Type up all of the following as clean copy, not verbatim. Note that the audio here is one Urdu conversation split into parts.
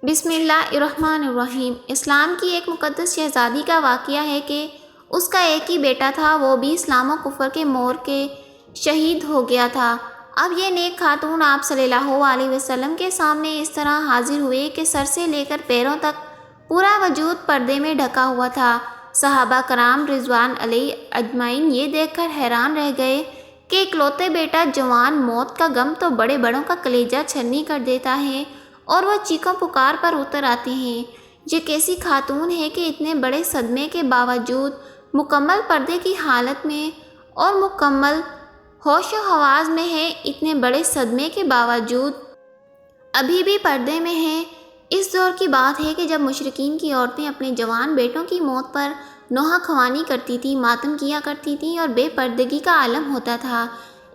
بسم اللہ الرحمن الرحیم۔ اسلام کی ایک مقدس شہزادی کا واقعہ ہے کہ اس کا ایک ہی بیٹا تھا، وہ بھی اسلام و کفر کے مور کے شہید ہو گیا تھا۔ اب یہ نیک خاتون آپ صلی اللہ علیہ وسلم کے سامنے اس طرح حاضر ہوئے کہ سر سے لے کر پیروں تک پورا وجود پردے میں ڈھکا ہوا تھا۔ صحابہ کرام رضوان علیہ اجمعین یہ دیکھ کر حیران رہ گئے کہ اکلوتے بیٹا جوان، موت کا غم تو بڑے بڑوں کا کلیجہ چھلنی کر دیتا ہے اور وہ چیخوں پکار پر اتر آتے ہیں۔ یہ کیسی خاتون ہے کہ اتنے بڑے صدمے کے باوجود مکمل پردے کی حالت میں اور مکمل ہوش و حواس میں ہے، اتنے بڑے صدمے کے باوجود ابھی بھی پردے میں ہے۔ اس دور کی بات ہے کہ جب مشرکین کی عورتیں اپنے جوان بیٹوں کی موت پر نوحہ خوانی کرتی تھیں، ماتم کیا کرتی تھیں اور بے پردگی کا عالم ہوتا تھا۔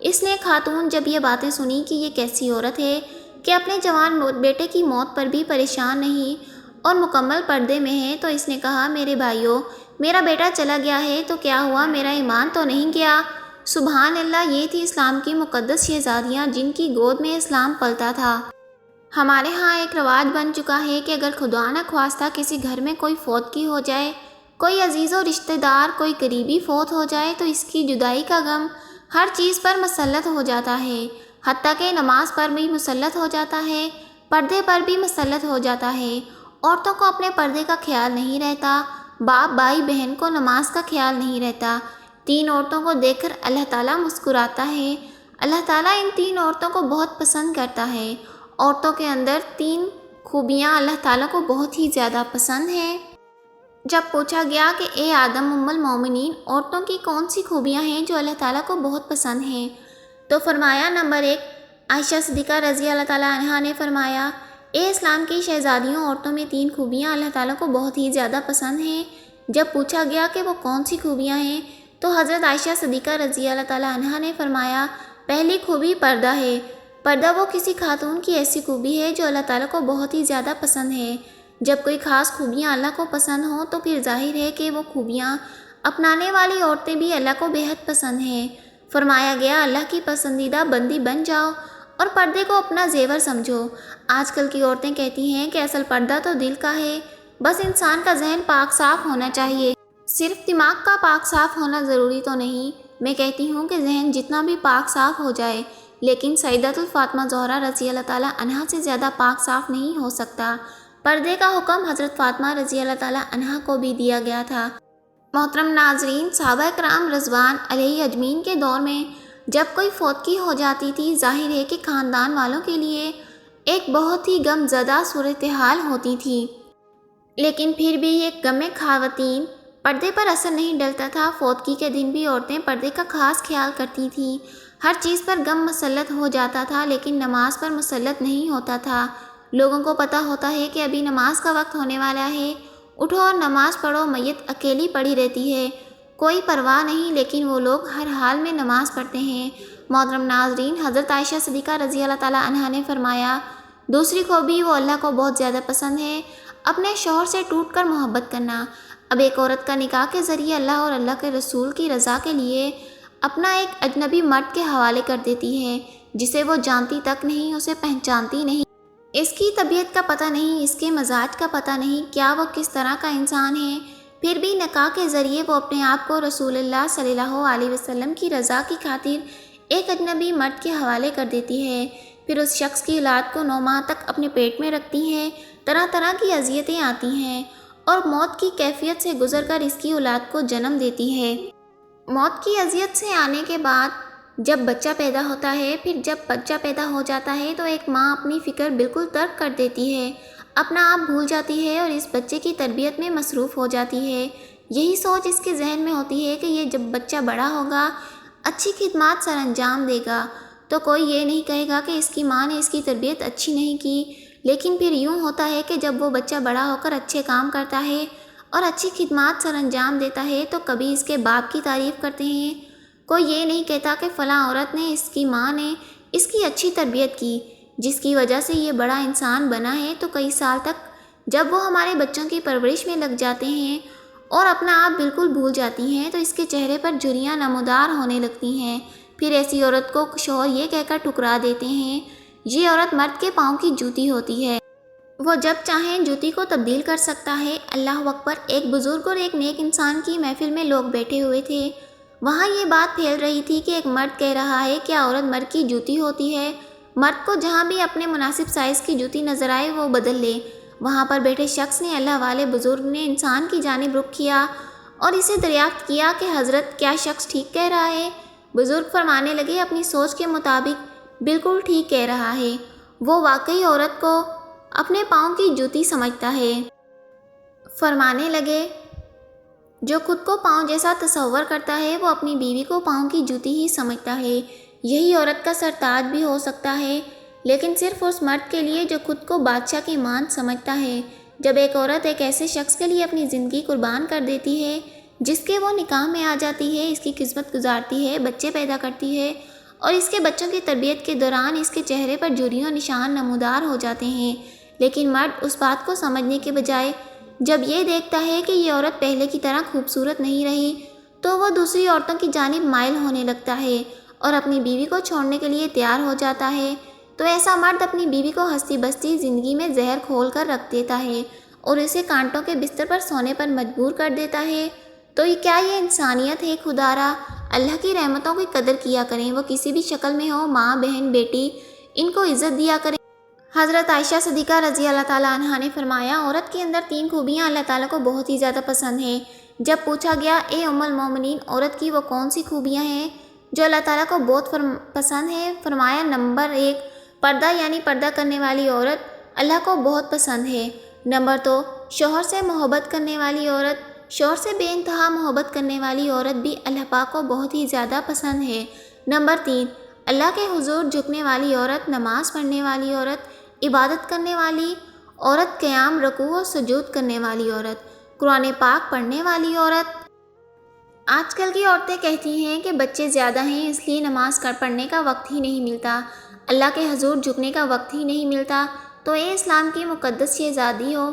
اس نے خاتون جب یہ باتیں سنی کہ یہ کیسی عورت ہے کہ اپنے جوان بیٹے کی موت پر بھی پریشان نہیں اور مکمل پردے میں ہے، تو اس نے کہا، میرے بھائیوں، میرا بیٹا چلا گیا ہے تو کیا ہوا، میرا ایمان تو نہیں گیا؟ سبحان اللہ! یہ تھی اسلام کی مقدس شہزادیاں جن کی گود میں اسلام پلتا تھا۔ ہمارے ہاں ایک رواج بن چکا ہے کہ اگر خدا نہ خواستہ کسی گھر میں کوئی فوتگی ہو جائے، کوئی عزیز و رشتہ دار، کوئی قریبی فوت ہو جائے، تو اس کی جدائی کا غم ہر چیز پر مسلط ہو جاتا ہے، حتیٰ کہ نماز پر بھی مسلط ہو جاتا ہے، پردے پر بھی مسلط ہو جاتا ہے۔ عورتوں کو اپنے پردے کا خیال نہیں رہتا، باپ بھائی بہن کو نماز کا خیال نہیں رہتا۔ تین عورتوں کو دیکھ کر اللہ تعالیٰ مسکراتا ہے۔ اللہ تعالیٰ ان تین عورتوں کو بہت پسند کرتا ہے۔ عورتوں کے اندر تین خوبیاں اللہ تعالیٰ کو بہت ہی زیادہ پسند ہیں۔ جب پوچھا گیا کہ اے آدم ام المومنین، عورتوں کی کون سی خوبیاں ہیں جو اللہ تعالیٰ کو بہت پسند ہیں، تو فرمایا، نمبر 1، عائشہ صدیقہ رضی اللہ تعالیٰ عنہا نے فرمایا، اے اسلام کی شہزادیوں، عورتوں میں تین خوبیاں اللہ تعالیٰ کو بہت ہی زیادہ پسند ہیں۔ جب پوچھا گیا کہ وہ کون سی خوبیاں ہیں، تو حضرت عائشہ صدیقہ رضی اللہ تعالیٰ عنہا نے فرمایا، پہلی خوبی پردہ ہے۔ پردہ وہ کسی خاتون کی ایسی خوبی ہے جو اللہ تعالیٰ کو بہت ہی زیادہ پسند ہے۔ جب کوئی خاص خوبیاں اللہ کو پسند ہوں تو پھر ظاہر ہے کہ وہ خوبیاں اپنانے والی عورتیں بھی اللہ کو بے حد پسند ہیں۔ فرمایا گیا، اللہ کی پسندیدہ بندی بن جاؤ اور پردے کو اپنا زیور سمجھو۔ آج کل کی عورتیں کہتی ہیں کہ اصل پردہ تو دل کا ہے، بس انسان کا ذہن پاک صاف ہونا چاہیے، صرف دماغ کا پاک صاف ہونا ضروری تو نہیں۔ میں کہتی ہوں کہ ذہن جتنا بھی پاک صاف ہو جائے، لیکن سیدۃ الفاطمہ زہرا رضی اللہ تعالیٰ عنہا سے زیادہ پاک صاف نہیں ہو سکتا۔ پردے کا حکم حضرت فاطمہ رضی اللہ تعالیٰ عنہا کو بھی دیا گیا تھا۔ محترم ناظرین، صحابہ کرام رضوان علیہ اجمعین کے دور میں جب کوئی فوتگی ہو جاتی تھی، ظاہر ہے کہ خاندان والوں کے لیے ایک بہت ہی غم زدہ صورتحال ہوتی تھی، لیکن پھر بھی یہ غم خواتین پردے پر اثر نہیں ڈلتا تھا۔ فوتگی کے دن بھی عورتیں پردے کا خاص خیال کرتی تھیں۔ ہر چیز پر غم مسلط ہو جاتا تھا، لیکن نماز پر مسلط نہیں ہوتا تھا۔ لوگوں کو پتہ ہوتا ہے کہ ابھی نماز کا وقت ہونے والا ہے، اٹھو اور نماز پڑھو۔ میت اکیلی پڑی رہتی ہے، کوئی پرواہ نہیں، لیکن وہ لوگ ہر حال میں نماز پڑھتے ہیں۔ محترم ناظرین، حضرت عائشہ صدیقہ رضی اللہ تعالیٰ عنہا نے فرمایا، دوسری خوبی وہ اللہ کو بہت زیادہ پسند ہے، اپنے شوہر سے ٹوٹ کر محبت کرنا۔ اب ایک عورت کا نکاح کے ذریعے اللہ اور اللہ کے رسول کی رضا کے لیے اپنا ایک اجنبی مرد کے حوالے کر دیتی ہے، جسے وہ جانتی تک نہیں، اسے پہچانتی نہیں، اس کی طبیعت کا پتہ نہیں، اس کے مزاج کا پتہ نہیں، کیا وہ کس طرح کا انسان ہے۔ پھر بھی نکاح کے ذریعے وہ اپنے آپ کو رسول اللہ صلی اللہ علیہ وسلم کی رضا کی خاطر ایک اجنبی مرد کے حوالے کر دیتی ہے۔ پھر اس شخص کی اولاد کو 9 ماہ تک اپنے پیٹ میں رکھتی ہے، طرح طرح کی اذیتیں آتی ہیں اور موت کی کیفیت سے گزر کر اس کی اولاد کو جنم دیتی ہے۔ موت کی اذیت سے آنے کے بعد جب بچہ پیدا ہوتا ہے، پھر جب بچہ پیدا ہو جاتا ہے تو ایک ماں اپنی فکر بالکل ترک کر دیتی ہے، اپنا آپ بھول جاتی ہے اور اس بچے کی تربیت میں مصروف ہو جاتی ہے۔ یہی سوچ اس کے ذہن میں ہوتی ہے کہ یہ جب بچہ بڑا ہوگا، اچھی خدمات سر انجام دے گا، تو کوئی یہ نہیں کہے گا کہ اس کی ماں نے اس کی تربیت اچھی نہیں کی۔ لیکن پھر یوں ہوتا ہے کہ جب وہ بچہ بڑا ہو کر اچھے کام کرتا ہے اور اچھی خدمات سر انجام دیتا ہے تو کبھی اس کے باپ کی تعریف کرتے ہیں، کوئی یہ نہیں کہتا کہ فلاں عورت نے، اس کی ماں نے اس کی اچھی تربیت کی، جس کی وجہ سے یہ بڑا انسان بنا ہے۔ تو کئی سال تک جب وہ ہمارے بچوں کی پرورش میں لگ جاتے ہیں اور اپنا آپ بالکل بھول جاتی ہیں، تو اس کے چہرے پر جھریاں نمودار ہونے لگتی ہیں۔ پھر ایسی عورت کو شوہر یہ کہہ کر ٹھکرا دیتے ہیں، یہ عورت مرد کے پاؤں کی جوتی ہوتی ہے، وہ جب چاہیں جوتی کو تبدیل کر سکتا ہے۔ اللہ اکبر۔ ایک بزرگ اور ایک نیک انسان کی محفل میں لوگ بیٹھے ہوئے تھے۔ وہاں یہ بات پھیل رہی تھی کہ ایک مرد کہہ رہا ہے کیا عورت مرد کی جوتی ہوتی ہے؟ مرد کو جہاں بھی اپنے مناسب سائز کی جوتی نظر آئے وہ بدل لے۔ وہاں پر بیٹھے شخص نے، اللہ والے بزرگ نے انسان کی جانب رخ کیا اور اسے دریافت کیا کہ حضرت کیا شخص ٹھیک کہہ رہا ہے؟ بزرگ فرمانے لگے اپنی سوچ کے مطابق بالکل ٹھیک کہہ رہا ہے۔ وہ واقعی عورت کو اپنے پاؤں کی جوتی سمجھتا ہے۔ فرمانے لگے جو خود کو پاؤں جیسا تصور کرتا ہے وہ اپنی بیوی کو پاؤں کی جوتی ہی سمجھتا ہے۔ یہی عورت کا سرتاج بھی ہو سکتا ہے، لیکن صرف اس مرد کے لیے جو خود کو بادشاہ کی مان سمجھتا ہے۔ جب ایک عورت ایک ایسے شخص کے لیے اپنی زندگی قربان کر دیتی ہے جس کے وہ نکاح میں آ جاتی ہے، اس کی خدمت گزارتی ہے، بچے پیدا کرتی ہے اور اس کے بچوں کی تربیت کے دوران اس کے چہرے پر جھریوں نشان نمودار ہو جاتے ہیں، لیکن مرد اس بات کو سمجھنے کے بجائے جب یہ دیکھتا ہے کہ یہ عورت پہلے کی طرح خوبصورت نہیں رہی تو وہ دوسری عورتوں کی جانب مائل ہونے لگتا ہے اور اپنی بیوی کو چھوڑنے کے لیے تیار ہو جاتا ہے۔ تو ایسا مرد اپنی بیوی کو ہستی بستی زندگی میں زہر کھول کر رکھ دیتا ہے اور اسے کانٹوں کے بستر پر سونے پر مجبور کر دیتا ہے۔ تو کیا یہ انسانیت ہے؟ خدارا اللہ کی رحمتوں کی قدر کیا کریں، وہ کسی بھی شکل میں ہو، ماں، بہن، بیٹی، ان کو عزت دیا کریں۔ حضرت عائشہ صدیقہ رضی اللہ تعالیٰ عنہا نے فرمایا عورت کے اندر 3 خوبیاں اللہ تعالیٰ کو بہت ہی زیادہ پسند ہیں۔ جب پوچھا گیا اے ام المومنین عورت کی وہ کون سی خوبیاں ہیں جو اللہ تعالیٰ کو بہت پسند ہیں؟ فرمایا نمبر 1 پردہ، یعنی پردہ کرنے والی عورت اللہ کو بہت پسند ہے۔ نمبر 2 شوہر سے محبت کرنے والی عورت، شوہر سے بے انتہا محبت کرنے والی عورت بھی اللہ پاک کو بہت ہی زیادہ پسند ہے۔ نمبر 3 اللہ کے حضور جھکنے والی عورت، نماز پڑھنے والی عورت، عبادت کرنے والی عورت، قیام، رکوع و سجود کرنے والی عورت، قرآن پاک پڑھنے والی عورت۔ آج کل کی عورتیں کہتی ہیں کہ بچے زیادہ ہیں اس لیے نماز پڑھنے کا وقت ہی نہیں ملتا، اللہ کے حضور جھکنے کا وقت ہی نہیں ملتا۔ تو اے اسلام کی مقدس شہزادی ہو،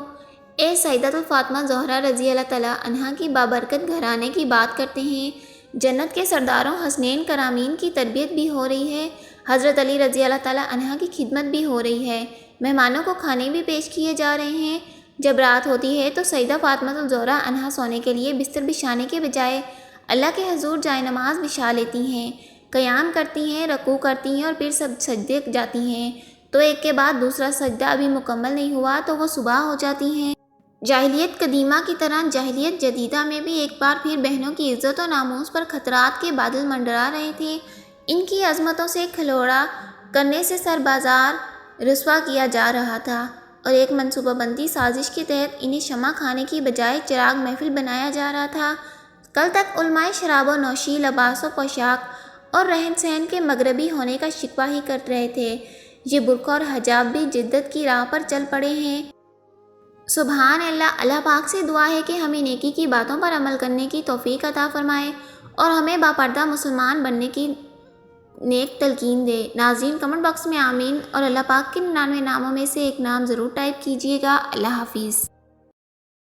اے سیدۃ الفاطمہ زہرا رضی اللہ تعالیٰ عنہا کی بابرکت گھرانے کی بات کرتے ہیں۔ جنت کے سرداروں حسنین کرامین کی تربیت بھی ہو رہی ہے، حضرت علی رضی اللہ تعالیٰ عنہ کی خدمت بھی ہو رہی ہے، مہمانوں کو کھانے بھی پیش کیے جا رہے ہیں۔ جب رات ہوتی ہے تو سیدہ فاطمہ الزہرا عنہا سونے کے لیے بستر بچھانے کے بجائے اللہ کے حضور جائے نماز بچھا لیتی ہیں، قیام کرتی ہیں، رکوع کرتی ہیں اور پھر سب سجدے جاتی ہیں۔ تو ایک کے بعد دوسرا سجدہ ابھی مکمل نہیں ہوا تو وہ صبح ہو جاتی ہیں۔ جاہلیت قدیمہ کی طرح جاہلیت جدیدہ میں بھی ایک بار پھر بہنوں کی عزت و ناموس پر خطرات کے بادل منڈرا رہے تھے۔ ان کی عظمتوں سے کھلواڑ کرنے سے سر بازار رسوا کیا جا رہا تھا اور ایک منصوبہ بندی سازش کے تحت انہیں شمع کھانے کی بجائے چراغ محفل بنایا جا رہا تھا۔ کل تک علماء شراب و نوشی، لباس و پوشاک اور رہن سہن کے مغربی ہونے کا شکوہ ہی کر رہے تھے، یہ برقع اور حجاب بھی جدت کی راہ پر چل پڑے ہیں۔ سبحان اللہ۔ اللہ پاک سے دعا ہے کہ ہمیں نیکی کی باتوں پر عمل کرنے کی توفیق عطا فرمائے اور ہمیں باپردہ مسلمان بننے کی نیک تلقین دے۔ ناظرین کمنٹ باکس میں آمین اور اللہ پاک کے 99 ناموں میں سے ایک نام ضرور ٹائپ کیجیے گا۔ اللہ حافظ۔